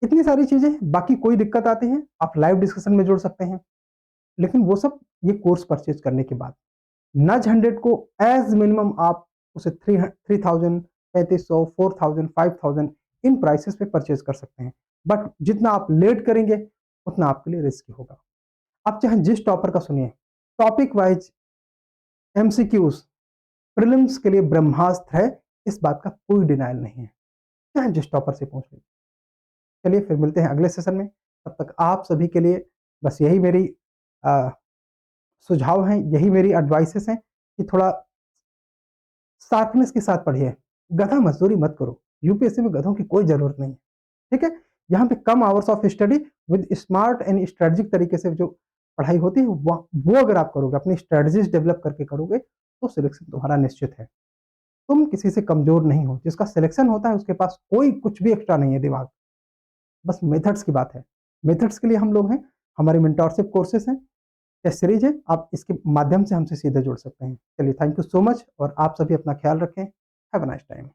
A: इतनी सारी चीज़ें, बाकी कोई दिक्कत आती है, आप लाइव डिस्कशन में जुड़ सकते हैं। लेकिन वो सब ये कोर्स परचेज़ करने के बाद। नज 100 को एज़ मिनिमम आप उसे 3000, 3500, 4000, 5000 इन प्राइसेज़ पे परचेज़ कर सकते हैं। बट जितना आप लेट करेंगे, उतना आपके लिए रिस्की होगा। आप चाहे जिस टॉपर का सुनिए, टॉपिक वाइज़ एमसीक्यूज़ प्रीलिम्स के लिए ब्रह्मास्त्र है, इस बात का कोई डिनायल नहीं है। चाहे जिस टॉपर से पूछ लीजिए। चलिए फिर मिलते हैं अगले सेशन में। तब तक आप सभी के लिए बस यही मेरी अ, सुझाव हैं, यही मेरी एडवाइसेस हैं कि थोड़ा शार्पनेस के साथ पढ़िए। गधा मज़दूरी मत करो। यूपीएससी में गधों की कोई ज़रूरत नहीं है। ठीक है? यहाँ पे कम hours of study with smart and strategic तरीके से जो पढ़ाई होती है, वो अगर आप करोगे, अपनी स्ट्रेटजीज़ डेवलप करके करोगे, तो सिलेक्शन तुम्हारा निश्चित है। तुम किसी से कमज़ोर नहीं हो। जिसका सिलेक्शन होता है उसके पास कोई कुछ भी एक्स्ट्रा नहीं है दिमाग। बस मेथड्स की बात है। मेथड्स के लिए हम लोग हैं, हमारे मेंटरशिप कोर्सेज़ हैं, टेस्ट सीरीज़ है, आप इसके माध्यम से हमसे सीधे जुड़ सकते हैं। चलिए थैंक यू सो मच और आप सभी अपना ख़्याल रखें। Have a nice time.